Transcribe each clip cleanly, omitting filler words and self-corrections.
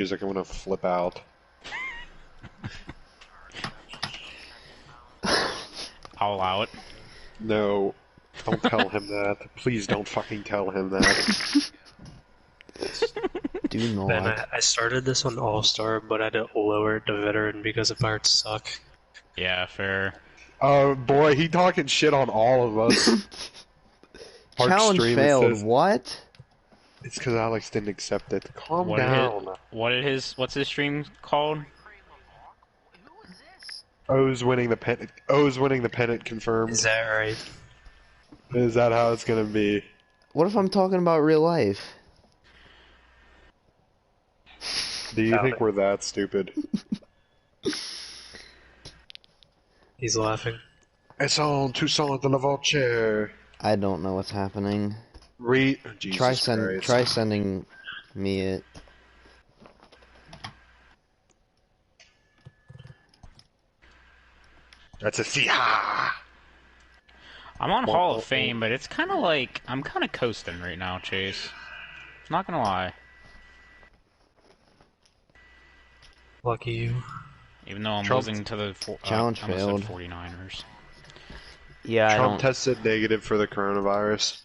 music, I'm gonna flip out. I'll allow it. No, don't tell him that. Please don't fucking tell him that. Do not. Man, I started this on All-Star, but I had to lower it to Veteran because the parts suck. Yeah, fair. Oh boy, he talking shit on all of us. Challenge failed. Says, what? it's because Alex didn't accept it. Calm down. What's his stream called? O's winning the pennant. O's winning the pennant confirmed. Is that right? Is that how it's gonna be? What if I'm talking about real life? Do you think we're that stupid? He's laughing. It's on Toussaint de la Vulture. I don't know what's happening. Jesus Try sending me it. That's a Siha. I'm on Hall of Fame, but it's kind of like I'm kind of coasting right now, Chase. Not gonna lie. Lucky you. Even though I'm losing to the challenge failed. 49ers. Yeah, Trump tested negative for the coronavirus.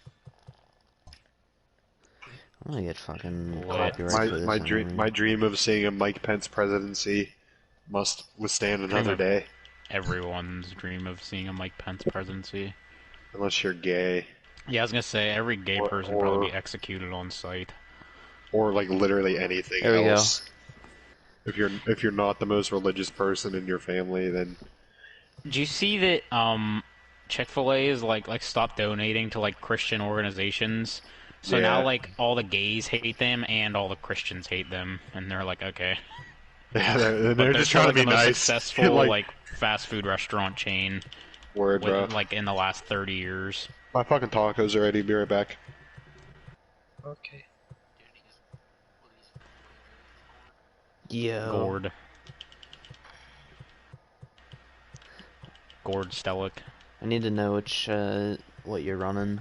I'm gonna get fucking copyright for this. My dream of seeing a Mike Pence presidency must withstand another day. Everyone's dream of seeing a Mike Pence presidency. Unless you're gay. Yeah, I was gonna say every gay person would probably be executed on sight. Or like literally anything else. If you're not the most religious person in your family, then. Do you see that Chick-fil-A is like stopped donating to like Christian organizations? So now like all the gays hate them and all the Christians hate them, and they're like, okay. Yeah, they're just trying to be nice. Successful like fast food restaurant chain. Word, bro. Like in the last 30 years. My fucking tacos are ready. Be right back. Okay. Yo. Gord Stellick. I need to know which what you're running.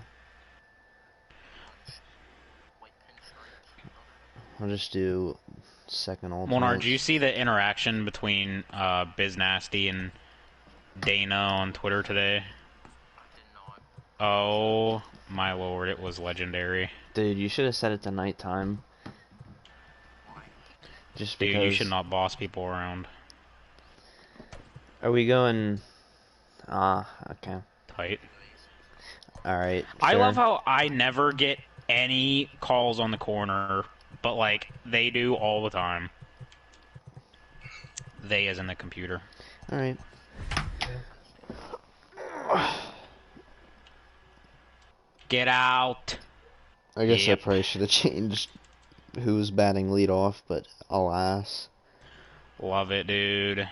I'll just do second ultimate. Monar, do you see the interaction between Biz Nasty and Dana on Twitter today? Oh my lord, it was legendary. Dude, you should have set it to nighttime. Just because... Dude, you should not boss people around. Are we going... okay. Tight. Alright, I love how I never get any calls on the corner, but like, they do all the time. They as in the computer. Alright. Get out! I guess I probably should have changed who's batting leadoff, but alas. Love it, dude.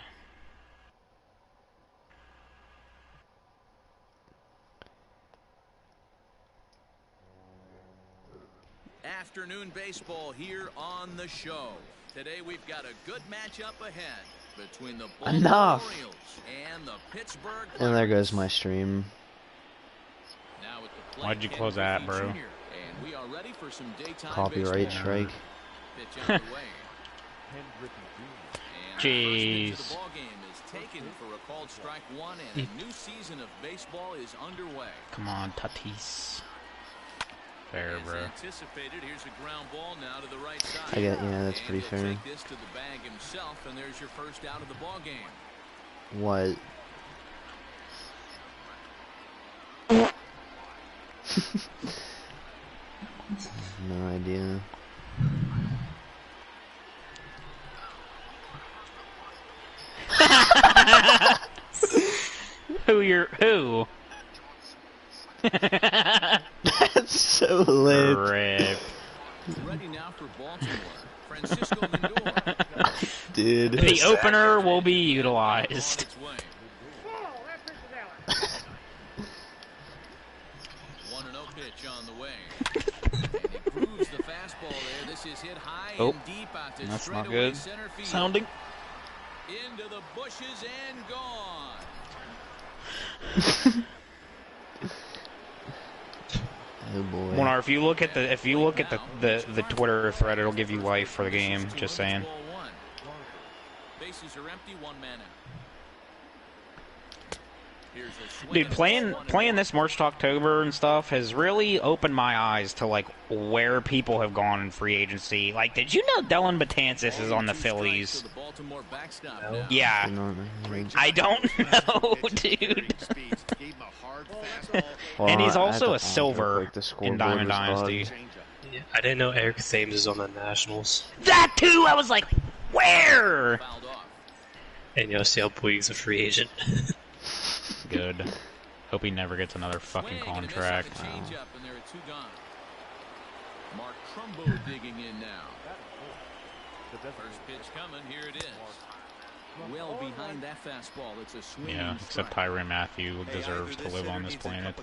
Afternoon baseball here on the show. Today we've got a good matchup ahead between the Baltimore Orioles and the Pittsburgh Pirates. And there goes my stream. Now at the plate, Why'd you close that, bro? And we are ready for some daytime Copyright baseball. strike. Pitch underway. Jeez. The ball game is taken for a called strike one, and a new season of baseball is underway. Come on, Tatis. Fair, bro. Anticipated, here's a ground ball now to the right side. Yeah, that's pretty fair. Take this to the bag himself, and there's your first out of the ball game. What? No idea. Who? That's so lit. Rip. Ready now for Baltimore. Francisco Lindor. Dude. The opener will be utilized. 1-0 pitch on the way. And he grooves the fastball there. This is hit high and deep out to That's not straightaway good. center field. Sounding. Into the bushes and gone. Oh boy. Monar, if you look at the Twitter thread, it'll give you life for the game. Just saying. Bases are empty, one man out. Dude, playing this March to October and stuff has really opened my eyes to like where people have gone in free agency. Like, did you know Dylan Betances is on the Phillies? No. Yeah. I don't know, dude. Well, And he's I had also to a silver break the in scoreboard Diamond was Dynasty. bugged. Yeah, I didn't know Eric Thames is on the Nationals. That too! I was like, where? And Yosiel Puig's a free agent. Good. Hope he never gets another fucking contract. Mark Trumbo digging in now. First pitch coming, here it is. Well behind that fastball, it's a swing. Yeah, except Tyrann Mathieu deserves to live on this planet.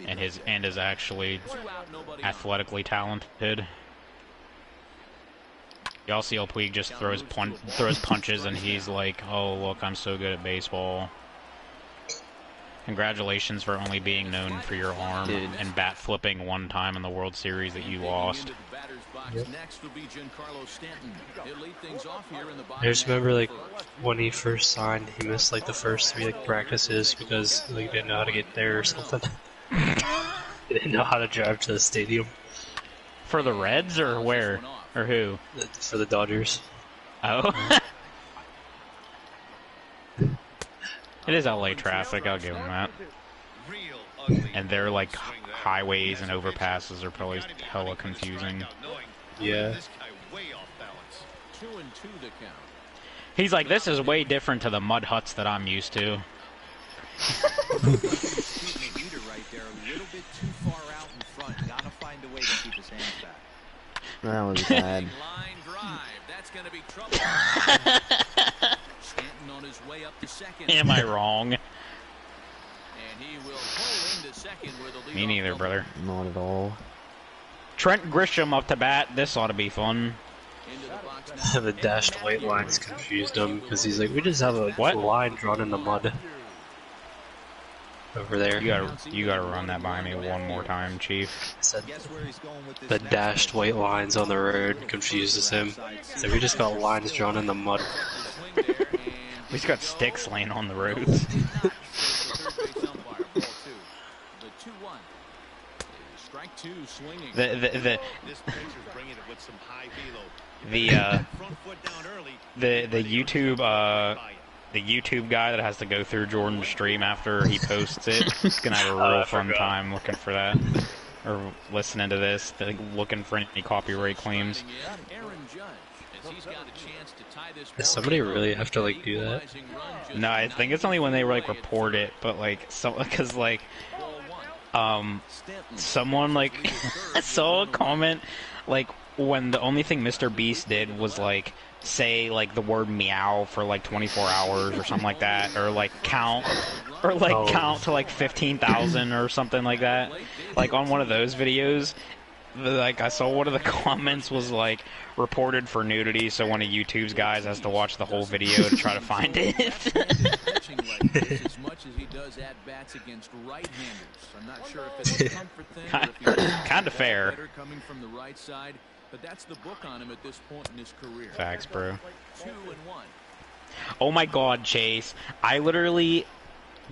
And is actually athletically talented. Yasiel Puig just throws punches and he's like, oh look, I'm so good at baseball. Congratulations for only being known for your arm and bat flipping one time in the World Series that you lost. Yep. I just remember like when he first signed, he missed like the first 3 like practices because like, he didn't know how to get there or something. He didn't know how to drive to the stadium. For the Reds or where? Or who? For the Dodgers. Oh. It is LA traffic, I'll give them that. And their like highways and overpasses are probably hella confusing. Yeah. He's like, this is way different to the mud huts that I'm used to. That was bad. Am I wrong? Me neither, brother. Not at all. Trent Grisham up to bat. This ought to be fun. The dashed white lines confused him because he's like, we just have a line drawn in the mud over there. You gotta run that by me one more time, Chief. Said the dashed white lines on the road confuses him. So we just got lines drawn in the mud. He's got sticks laying on the roads. The YouTube guy that has to go through Jordan's stream after he posts it is gonna have a real fun time looking for that, or listening to this, looking for any copyright claims. Does somebody really have to like do that? No, I think it's only when they like report it, but like because like someone like saw a comment like when the only thing Mr. Beast did was like say like the word meow for like 24 hours or something like that, or like count to like 15,000 or something like that, like on one of those videos. Like I saw one of the comments was like reported for nudity, so one of YouTube's guys has to watch the whole video to try to find it. Kind of fair. But that's the book on him at this point in his career. Facts, bro. 2-1. Oh my God, Chase! I literally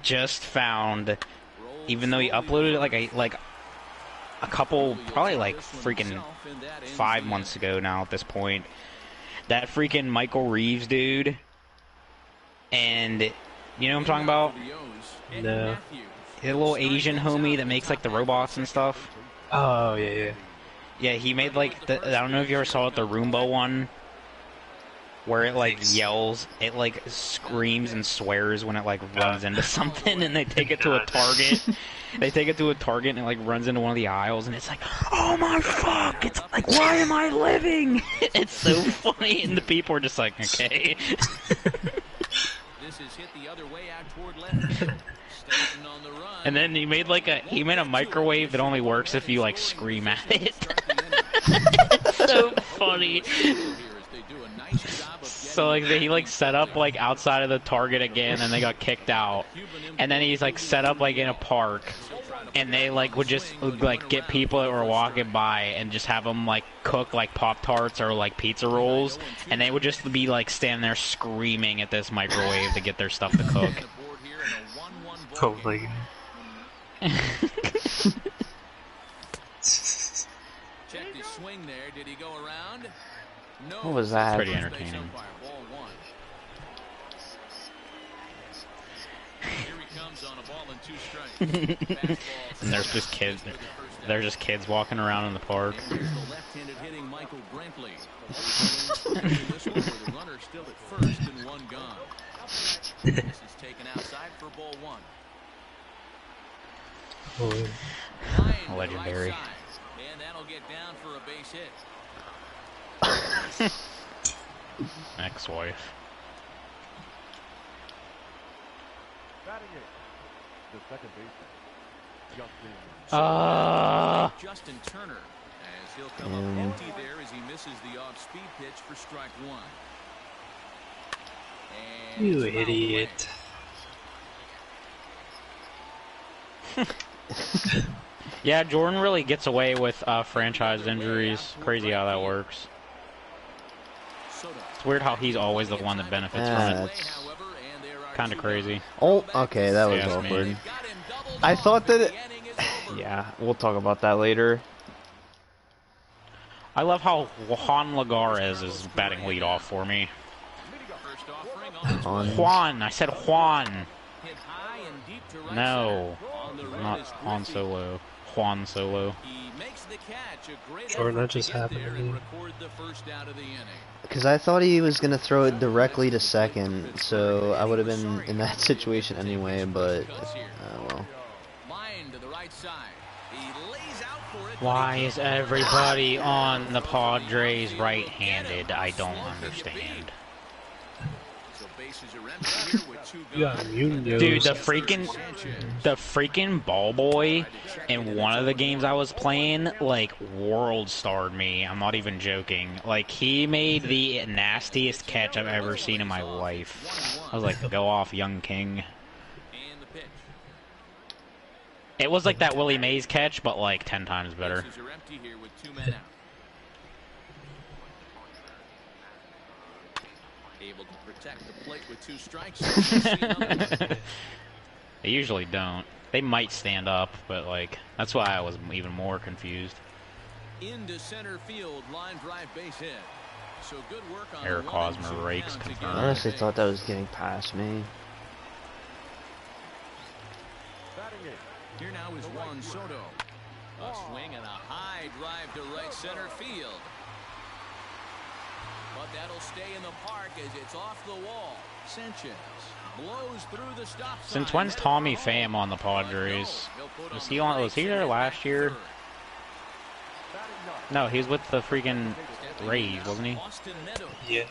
just found, even though he uploaded it like a couple, probably like freaking 5 months ago now at this point, that freaking Michael Reeves dude, and you know what I'm talking about? No. The little Asian homie that makes like the robots and stuff. Oh yeah, yeah. Yeah, he made like I don't know if you ever saw it, the Roomba one, where it like yells, it like screams and swears when it like runs into something, and they take it to a Target. They take it to a Target and it like runs into one of the aisles, and it's like, oh my fuck! It's like, why am I living? It's so funny, and the people are just like, okay. This is hit the other way out toward left. On the run. And then he made a microwave that only works if you like scream at it. It's so funny. So like he like set up like outside of the Target again, and they got kicked out. And then he's like set up like in a park, and they like would just like get people that were walking by and just have them like cook like Pop-Tarts or like pizza rolls, and they would just be like standing there screaming at this microwave to get their stuff to cook. Oh my god. Check his swing there. Did he go around? No. What was that? Pretty entertaining. Here he comes on a ball and 2 strikes. And there's just kids. They're just kids walking around in the park. And here's the left-handed hitting Michael Brinkley. This one with the runner still at first and 1 gone. This is taken outside for ball 1. Oh. Legendary. Right side, and that'll get down for a base hit. Ex-wife. The second baseman, Justin Turner, as he'll come up empty there as he misses the off-speed pitch for strike 1. And You it's fouled away. idiot. Yeah, Jordan really gets away with franchise injuries. Crazy how that works. It's weird how he's always the one that benefits from it. That's Kind of crazy. oh, okay, that was Yeah, awkward. me. I thought that it... Yeah, we'll talk about that later. I love how Juan Lagares is batting leadoff for me. Juan, I said Juan. No, not Han Solo. Juan Solo. Jordan, that just happened to me. Because I thought he was going to throw it directly to second, so I would have been in that situation anyway, but, well. Why is everybody on the Padres right-handed? I don't understand. Yeah, Dude, the freaking ball boy in one of the games I was playing, like, world starred me. I'm not even joking. Like, he made the nastiest catch I've ever seen in my life. I was like, go off, young king. It was like that Willie Mays catch, but like 10 times better. Able to protect the plate with 2 strikes. They usually don't. They might stand up, but like that's why I was even more confused. Into center field, line drive base hit. So good work on Eric Hosmer rakes I confirmed. honestly thought that was getting past me. Here now is Juan Soto. A swing and a high drive to right center field. But that'll stay in the park as it's off the wall. Sanchez blows through the stop sign. Since when's Tommy Pham on the Padres? Was he there last year? No, he was with the freaking Rays, wasn't he? Yeah.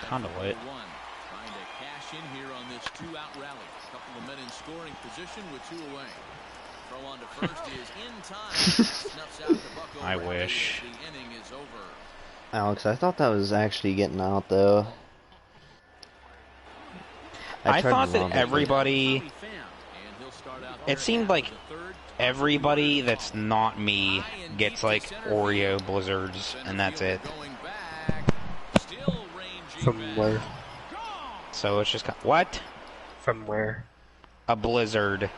Kinda lit. Trying to cash in here on this 2-out rally. A couple of men in scoring position with 2 away. Throw on to first is in time. Snuffs out the buck. I wish. The inning is over. Alex, I thought that was actually getting out, though. I tried thought to that love it, everybody... It seemed like everybody that's not me gets like Oreo blizzards, and that's it. From where? So it's just what? From where? A blizzard.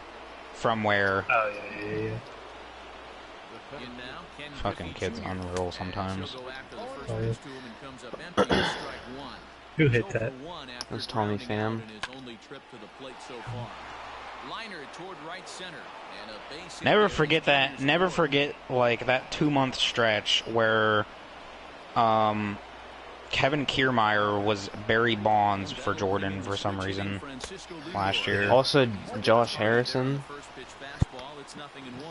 From where? Oh, yeah. Fucking kids unreal sometimes. Oh, yeah. Who hit that? It was Tommy Pham. Never forget that. Never forget like that 2-month stretch where Kevin Kiermaier was Barry Bonds for Jordan for some reason last year. Also, Josh Harrison.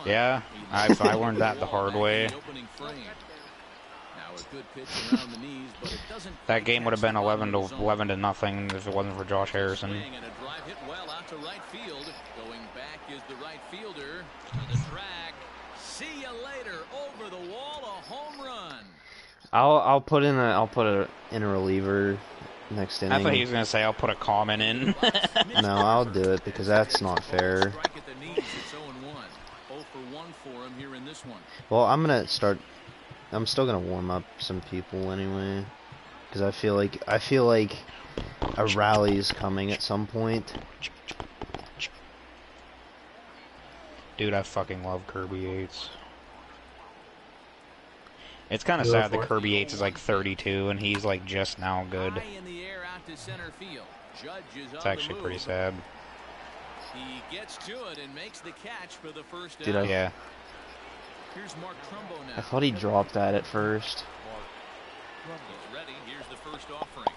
Yeah, I learned that the hard way. That game would have been 11 to nothing if it wasn't for Josh Harrison. I'll put it in a reliever next I thought he inning. was gonna say I'll put a comment in. No, I'll do it because that's not fair. Well, I'm still gonna warm up some people anyway, because I feel like a rally is coming at some point. Dude, I fucking love Kirby Yates. It's kind of sad that Kirby Yates is like 32 and he's like just now good. It's actually pretty sad. He gets to it and makes the catch for the first Dude, down. Yeah. Here's Mark Trumbo now. I thought he dropped that at first. He's ready. Here's the first offering.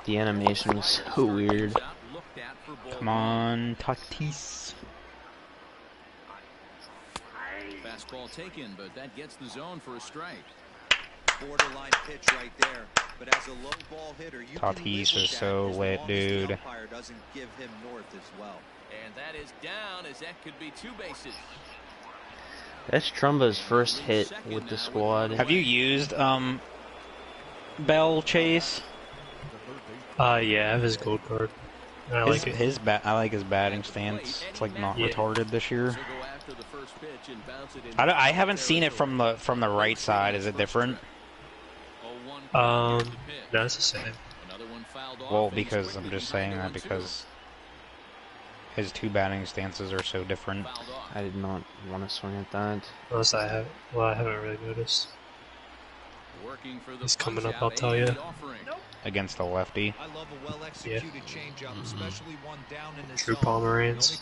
The animation was so weird. Come on, Tatis. Fastball taken, but that gets the zone for a strike. Borderline pitch right there. But as a low ball hitter, you Tatis is so lit, dude. umpire doesn't give him north as well. And that is down, as that could be two bases. That's Trumbo's first hit with the squad. Have you used Bell Chase? Yeah, I have his gold card. I like it. I like his batting stance. It's like not retarded this year. I haven't seen it from the right side. Is it different? No, it's the same. Well, because I'm just saying that because his two batting stances are so different. I did not want to swing at that. Unless I haven't really noticed. He's coming up, I'll tell you. Against a lefty. Yeah. True Pomeranz.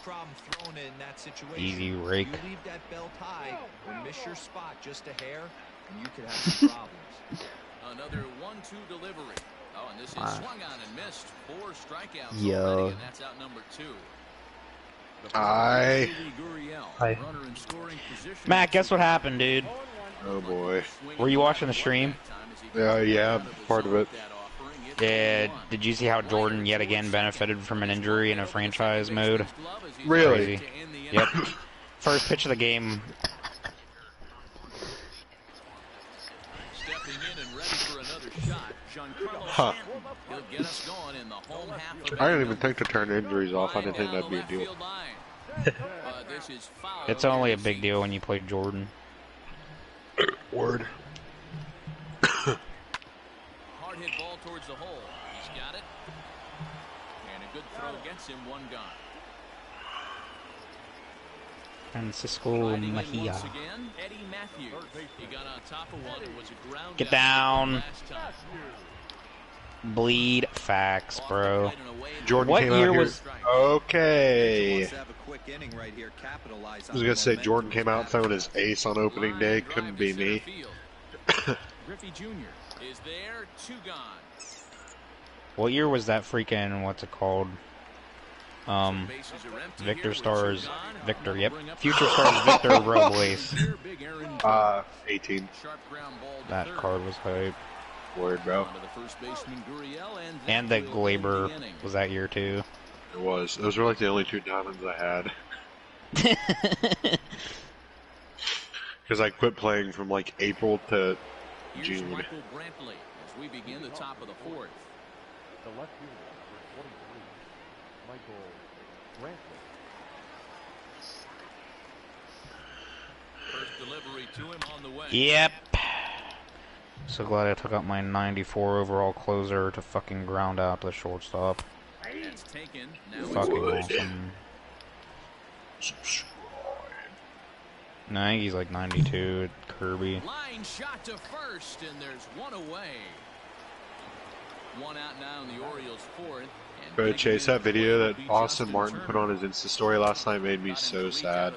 Easy rake. You leave that belt high or miss your spot just a hair, and you could have some problems. Another 1-2 delivery. Oh, and this is swung on and missed. 4 strikeouts Yo. already, and that's out number 2. Hi. Hi. Matt, guess what happened, dude? Oh boy. Were you watching the stream? Yeah, part of it. Yeah. Did you see how Jordan yet again benefited from an injury in a franchise mode? Really? Crazy. Yep. First pitch of the game. Huh. I didn't even think to turn injuries off. I didn't think that'd be a deal. It's only a big deal when you play Jordan. Word. Hard hit ball towards the hole. He's got it. And a good throw gets him one gone. Francisco Mejia. Once again, Eddie Matthews. He got on top of one. It was a ground Get down. Bleed facts, bro. Jordan What came year out here. was? Okay. Let's have a quick inning right here, capitalize I on was the gonna say momentum. Jordan came out throwing his ace on opening day. Couldn't be me. Griffey Jr. is there, 2 gone. What year was that freaking? What's it called? Victor Stars. Victor. Yep. Future Stars. Victor Robles. 18. That card was hype. Word, bro. And the Glaber was that year too. It was. Those were like the only 2 diamonds I had. Because I quit playing from like April to June. Michael Brantley as we begin the top of the 4th. The left fielder, number 23, Michael Brantley. First delivery to him on the way. Yep. So glad I took out my 94 overall closer to fucking ground out the shortstop. It's taken. Now Fucking it's awesome. No, I think he's like 92 at Kirby. line shot to first, and there's one away. One out now in the Orioles' 4th. Bro, Chase, that video that Austin Martin put on his Insta story last night made me so sad.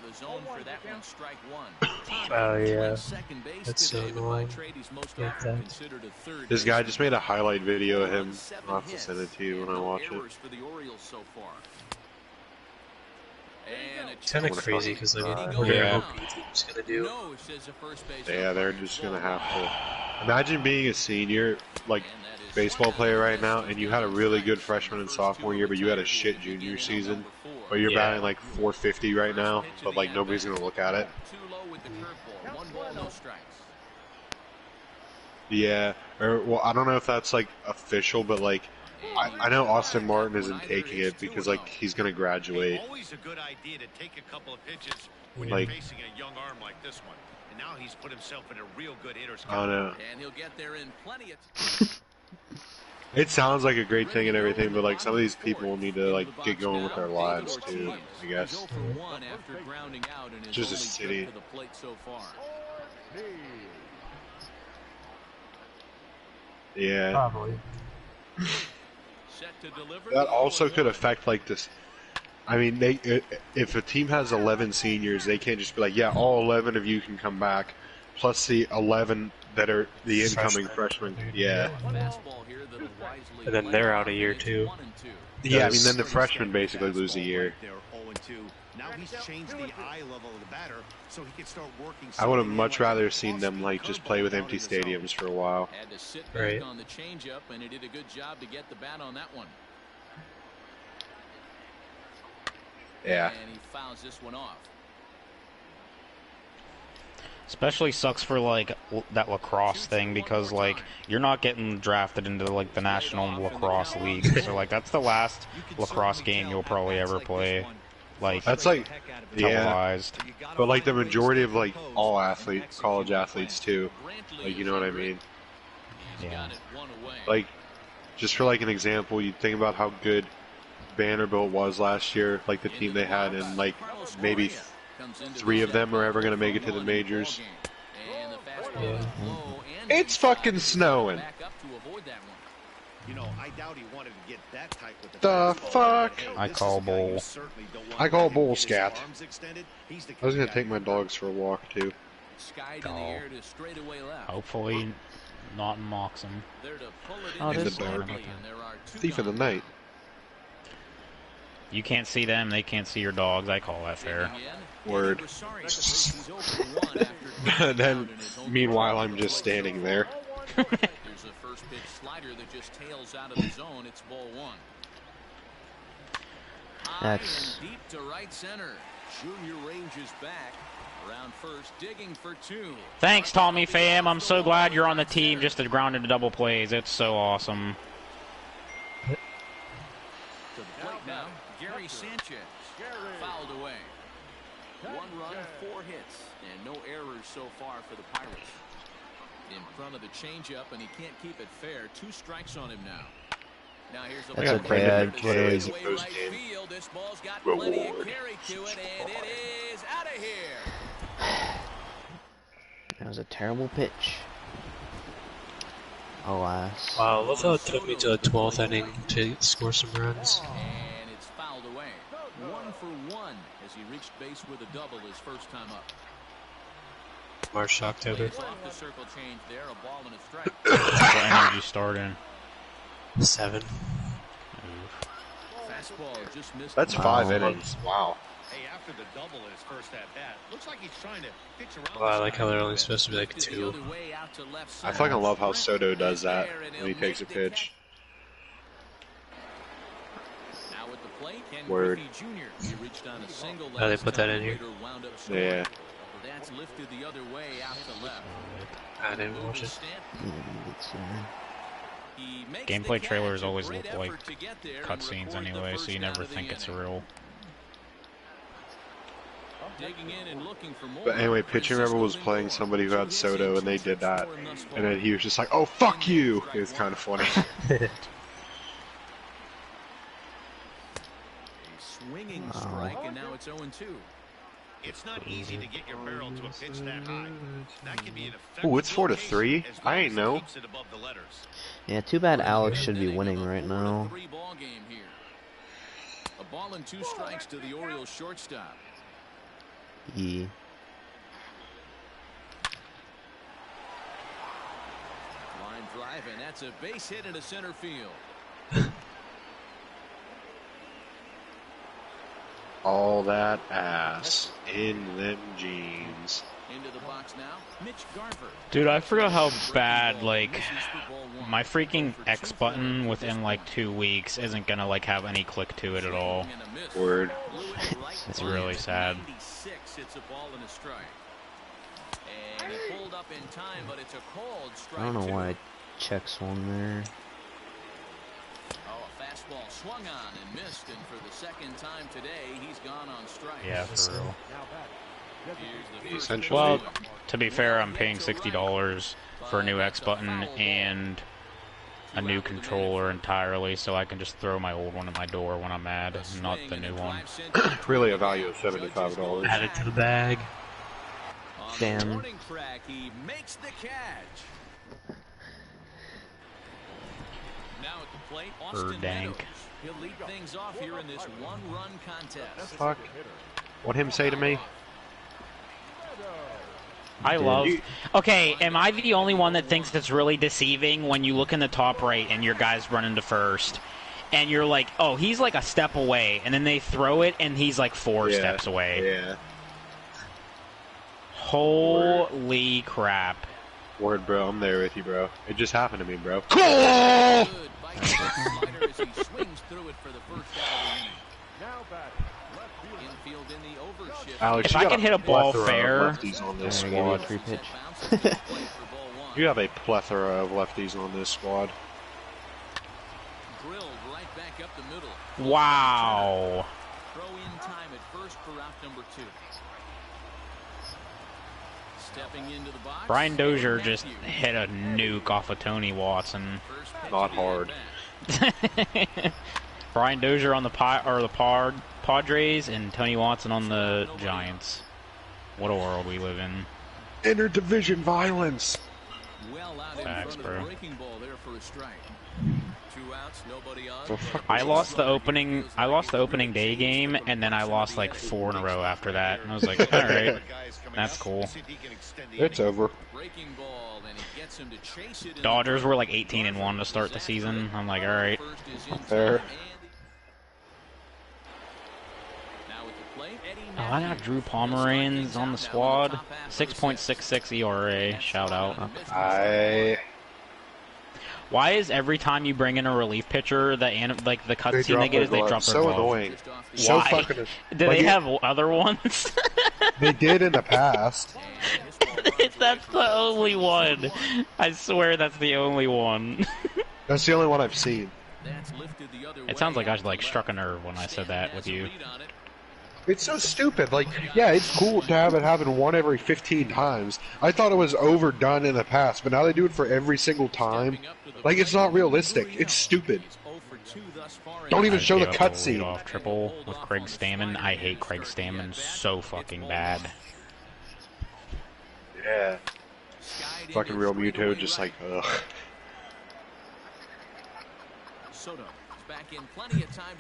Oh yeah, that's so annoying. Like that. This guy just made a highlight video of him. I'll have to send it to you when I watch it. It's kind of crazy because like what are Yeah. MLB teams gonna do? Yeah, they're just gonna have to. Imagine being a senior, like baseball player right now, and you had a really good freshman and sophomore year, but you had a shit junior season, but you're batting like 450 right now, but like nobody's gonna look at it. Yeah, or well, I don't know if that's like official, but like I know Austin Martin isn't taking it because like he's gonna graduate. Always a good idea to take a couple of pitches when Like, you're facing a young arm like this one. And now he's put himself in a real good hitter's I don't know. And he'll get there in plenty of It sounds like a great thing and everything, but like some of these people need to like get going with their lives too. I guess. Just a city. Yeah. Probably. That also could affect like this. I mean, if a team has 11 seniors, they can't just be like, yeah, all 11 of you can come back, plus the 11 that are the incoming freshmen. Yeah. And then they're out a year too. Yeah, I mean, then the freshmen basically lose a year. Now he's changed the eye level of the batter, so he can start working. I would have much rather seen them like just play with empty stadiums for a while. Had to sit Right. back on the changeup, and he did a good job to get the bat on that one. Yeah. And he fouls this one off. Especially sucks for like that lacrosse thing because like you're not getting drafted into like the National Lacrosse League, so like that's the last lacrosse game you'll probably ever play. Like That's like, yeah, televised. but like the majority of like all college athletes too. Like, you know what I mean? Yeah. Like, just for like an example, you think about how good Vanderbilt was last year, like the team they had, and like maybe 3 of them are ever going to make it to the majors. Yeah. It's fucking snowing. You know, I doubt he wanted to get that tight with The fuck? I call bull. I call bull, scat. I was going to take my dogs for a walk too. Hopefully not in Moxham. Oh, in the dark. Thief of the night. You can't see them, they can't see your dogs. I call that fair. Word. Then, meanwhile, I'm just standing there. There's a first pitch slider that just tails out of the zone. It's ball 1. That's Deep to right center. Junior ranges back. Around first, digging for 2. Thanks, Tommy Pham. I'm so glad you're on the team just to ground into double plays. It's so awesome. To the plate now, Gary Sanchez. Fouled away. 1 run, 4 hits, and no errors so far for the Pirates. In front of the changeup, and he can't keep it fair. 2 strikes on him now. Now here's the That's okay. I literally right field. This ball's got plenty of carry to it, and it is out of here. That was a terrible pitch. Alas. Wow, I love how it took me to the 12th inning to score some runs. And it's fouled away. 1 for 1 as he reached base with a double his first time up. March, October. Off the circle change there, a ball and a strike. What inning did you start in? 7. Fastball just missed. That's 5 innings. Wow. Hey, after the double in his first at bat, looks like he's trying to pitch around. Well, I like how they're only supposed to be like 2. I fucking love how Soto does that when he takes a pitch. Now with the plate, Ken Word. Griffey Jr. He reached on a single How they put that in here? wound up short. Yeah. That's lifted the other way out to left. I didn't watch it. He makes Gameplay the trailers catch. always Great look like effort to get there and cutscenes record the anyway, so first you out never of the think it's inning. real. Digging in and looking for more. But anyway, Pitching Rebel was playing somebody who had Soto, and they did that. And then he was just like, oh, fuck you! It was kind of funny. Swinging strike, and now it's 0-2. It's not easy to get your barrel to a pitch that high. That can be an effective Ooh, it's 4-3? as long I as ain't he know. keeps it above the letters. Yeah, too bad Alex should be winning right now. 3 ball game here. A ball and 2 strikes to the Orioles shortstop. E. Line drive, and that's a base hit into center field. All that ass in them jeans. Into the box now, Mitch Garver. Dude, I forgot how bad, like, my freaking X button within, like, 2 weeks isn't gonna, like, have any click to it at all. Word. It's really sad. It's a ball and a strike. And it pulled up in time, but it's a cold strike. I don't know why it checks one there. swung on and missed, and for the second time today, he's gone on strike. Yeah, for real. Essentially. Well, to be fair, I'm paying $60 for a new X button and a new controller entirely, so I can just throw my old one at my door when I'm mad, not the new one. Really a value of $75. Add it to the bag. Damn. He makes the catch. Now at the plate, Austin Dank. Meadows. He'll lead things off here in this one-run contest. Fuck. What him say to me? I love... Okay, am I the only one that thinks it's really deceiving when you look in the top right and your guy's running to first, and you're like, oh, he's like a step away, and then they throw it and he's like 4 steps away. Yeah. Holy crap. Word, bro. I'm there with you, bro. It just happened to me, bro. Alex, If I can hit a ball fair... lefties on this I'm gonna squad. give you a free pitch. You have a plethora of lefties on this squad. Wow. Throw in time at first for route number 2. Stepping into the box. Brian Dozier just hit a nuke off of Tony Watson. Not hard. Brian Dozier on the Padres and Tony Watson on the Giants. What a world we live in. Interdivision violence. Well out Facts, in front bro. of the breaking ball there for a strike. 2 outs, nobody on. I lost the opening day game, and then I lost like 4 in a row after that. And I was like, all right, that's cool. It's over. Breaking ball, and he gets him to chase it. Dodgers were like 18-1 to start the season. I'm like, all right. Fair. Oh, I got Drew Pomeranz on the squad. 6.66 ERA. Shout out. Why is every time you bring in a relief pitcher, the cutscene they get is they drop their so glove? annoying. So Why? fucking. Do they have other ones? They did in the past. That's the only one. I swear that's the only one. That's the only one I've seen. It sounds like I like struck a nerve when I said that with you. It's so stupid. Like, yeah, it's cool to have it happen 1 every 15 times. I thought it was overdone in the past, but now they do it for every single time. Like, it's not realistic. It's stupid. Don't even show the cutscene. Off triple with Craig Stammen. I hate Craig Stammen so fucking bad. Yeah. Fucking Real Muto, just like, ugh.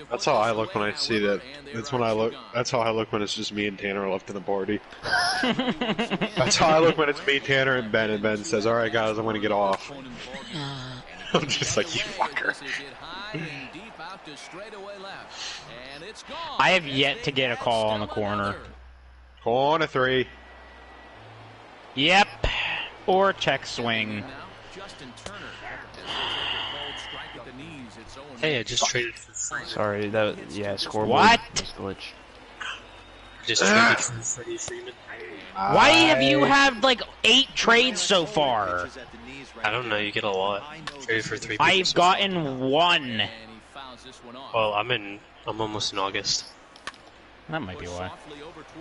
That's how I look when I see that. That's how I look when it's just me and Tanner left in the party. That's how I look when it's me, Tanner, and Ben says, "All right, guys, I'm gonna get off." I'm just like, you fucker. I have yet to get a call on the corner. Corner 3. Yep. Or check swing. Hey, I just traded for Freeman. Sorry, scoreboard. What? Glitch. Just traded for Freddie Freeman. Why have you had like 8 trades so far? I don't know, you get a lot. Traded for 3 people. I've gotten 1. Well, I'm almost in August. That might be why.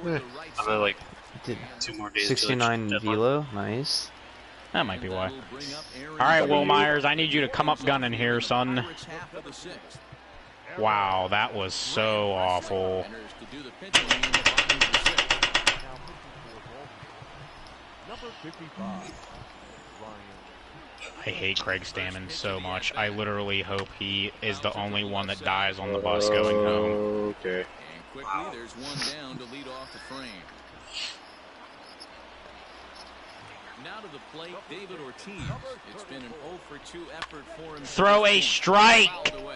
I'm at like Did 2 more days. 69 velo, nice. That might be why. Alright, Will Myers, I need you to come up gunning here, son. Wow, that was so awful. I hate Craig Stammen so much. I literally hope he is the only one that dies on the bus going home. Okay. And quickly, there's one down to lead off the frame. Now to the plate, David Ortiz. It's been an 0 for 2 effort for him. Throw a strike! A 1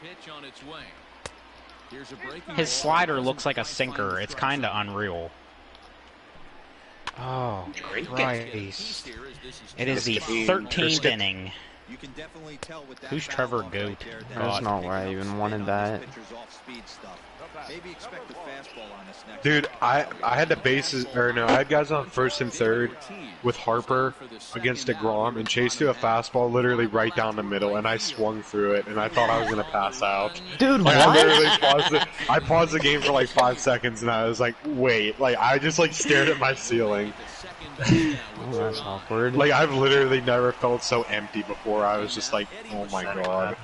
pitch on its way. Here's a breaking His ball. slider looks like a sinker. It's kind of unreal. Oh, Christ. It is the 13th inning. You can definitely tell with that Who's foul Trevor off Goat? right there, That's not where I even wanted that. Maybe expect the fastball on this next Dude, one. I had the bases, or no, I had guys on first and third with Harper against DeGrom, and Chase threw a fastball literally right down the middle, and I swung through it, and I thought I was going to pass out. Dude, Like, what? I literally paused the game for like 5 seconds, and I was like, wait, like, I just like stared at my ceiling. Oh, that's awkward. Like, I've literally never felt so empty before. I was just like, oh my god.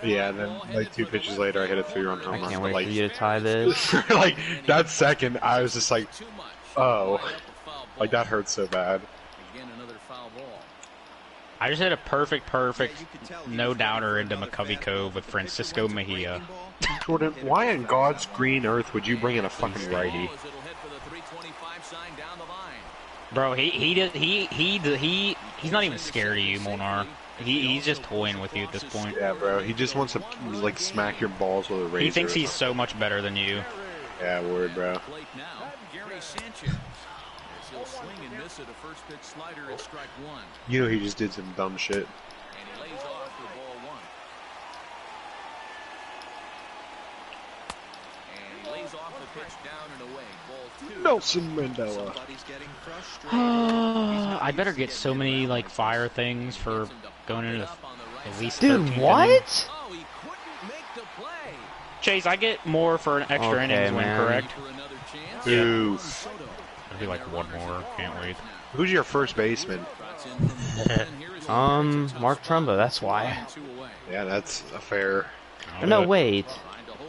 Yeah, and then like 2 pitches later, I hit a 3-run home I run. can't But, wait for you to tie this. like that second, I was just like, oh, like that hurts so bad. I just hit a perfect no-doubter into McCovey Cove with Francisco Mejia. Jordan, why in God's green earth would you bring in a fucking righty? Bro, he's not even scared of you, Monar. He's just toying with you at this point. Yeah, bro, he just wants to like smack your balls with a razor. He thinks he's so much better than you. Yeah, word, bro. You know he just did some dumb shit. Nelson Mandela. I better get so many like fire things for going into at least. Dude, what? Chase, I get more for an extra innings win, correct? Ooh. It'll be like one more. Can't wait. Who's your first baseman? Mark Trumbo. That's why. Yeah, that's a fair. No, wait.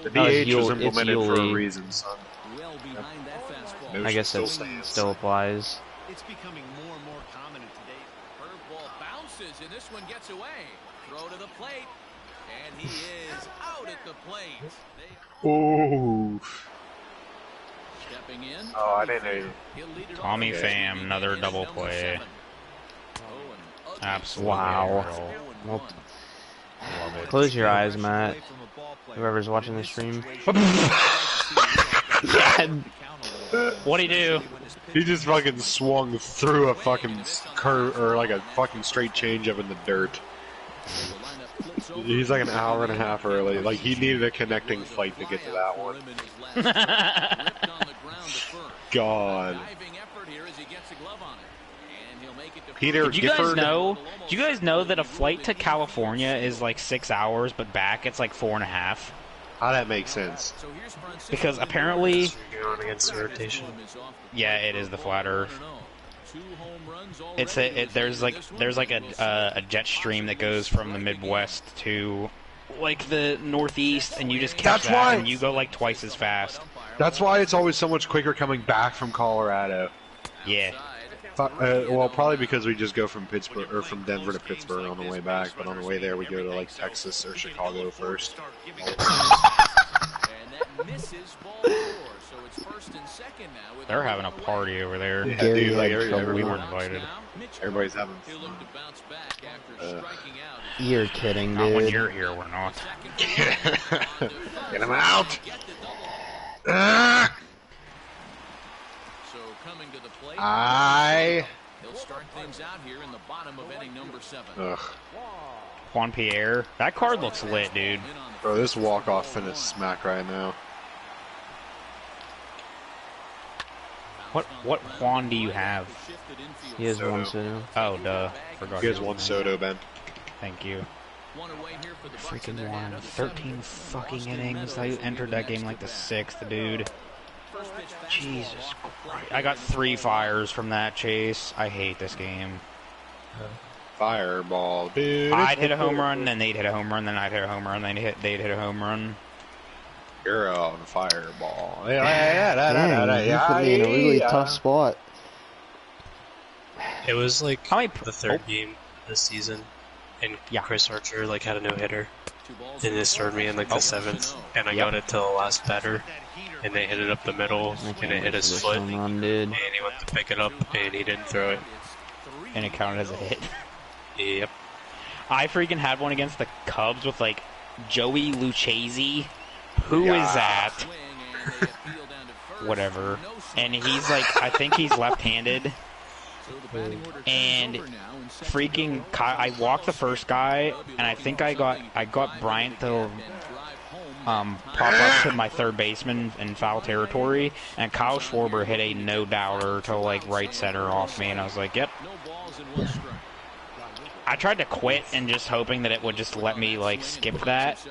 The DH was it's implemented for a Yuli. reason, son. No, I guess that stands. still applies. It's becoming more and more common in today's. Curveball bounces, and this one gets away. Throw to the plate, and he is out at the plate. Ooh. Stepping in. Oh, I didn't know. Tommy Pham, another double play. Absolutely. Wow. Unreal. Well, close your eyes, Matt. Whoever's watching the stream. God. What'd he do? He just fucking swung through a fucking curve, or like a fucking straight changeup in the dirt. He's like an hour and a half early. Like, he needed a connecting flight to get to that one. God. Peter Did you guys Gifford? know? Do you guys know that a flight to California is like 6 hours, but back it's like 4.5? How that makes sense? Because apparently, You're going against the rotation. yeah, it is the flat Earth. It's there's like a jet stream that goes from the Midwest to like the Northeast, and you just catch That's that, why- and you go like twice as fast. That's why it's always so much quicker coming back from Colorado. Yeah. Well, probably because we just go from Pittsburgh or from Denver to Pittsburgh on the way back, but on the way there we go to like Texas or Chicago first. They're having a party over there. Yeah, Gary dude, like had trouble. We were invited. everybody's having fun. You're kidding, Not when dude. you're here, we're not. Get him out! So coming to the plate. He'll start things out here in the bottom of inning number 7. Ugh. Juan Pierre. That card looks lit, dude. Bro, this walk-off finna smack right now. What Juan do you have? He has Soto. one Soto. Oh, duh. Forgot. He has one Soto, Ben. Thank you. Freaking Juan. 13 fucking innings. I entered that game like the 6th, dude. Jesus Christ. I got 3 fires from that chase. I hate this game. Fireball, dude. I'd hit a home run, then they'd hit a home run, then I'd hit a home run, then they'd hit a home run. You're on fireball. Damn, you put me in a really tough spot. It was like How many the third game this season, and Yeah. Chris Archer like had a no-hitter, and it started me in like the 7th, and I got it to the last batter, and they hit it up the middle, and it hit his foot, Home run, dude. and he went to pick it up, and he didn't throw it. And it counted as a hit. Yep. I freaking had one against the Cubs with like Joey Lucchesi. Who is that? Whatever. And he's like, I think he's left-handed. And freaking I walked the first guy, and I think I got Bryant to pop up to my third baseman in foul territory, and Kyle Schwarber hit a no-doubter to like right center off me, and I was like, yep. I tried to quit and just hoping that it would just let me like skip that,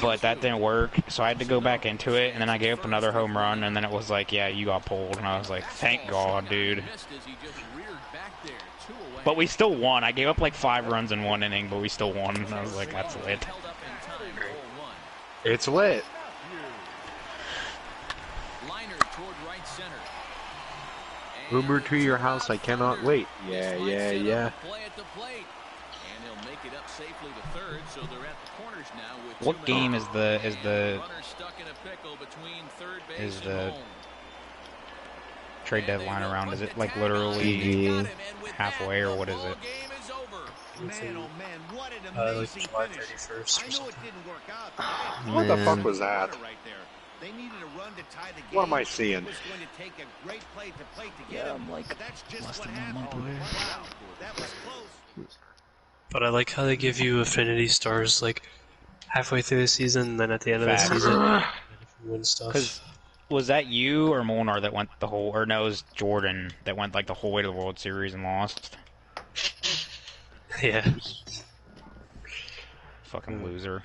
but that didn't work, so I had to go back into it, and then I gave up another home run, and then it was like, yeah, you got pulled, and I was like, thank God, dude. But we still won. I gave up like 5 runs in 1 inning, but we still won, and I was like, that's lit. It's lit. Uber to your house, I cannot wait. Yeah, yeah, yeah. What game is the trade deadline around? Is it like literally halfway, or what is it? Like July 31st or something. What the fuck was that? What am I seeing? Yeah, I'm like less than 1 month away. But I like how they give you affinity stars like halfway through the season, and then at the end of the season, you win stuff. Because was that you or Molnar that went the whole, or no, it was Jordan that went like the whole way to the World Series and lost? Yeah. Fucking loser.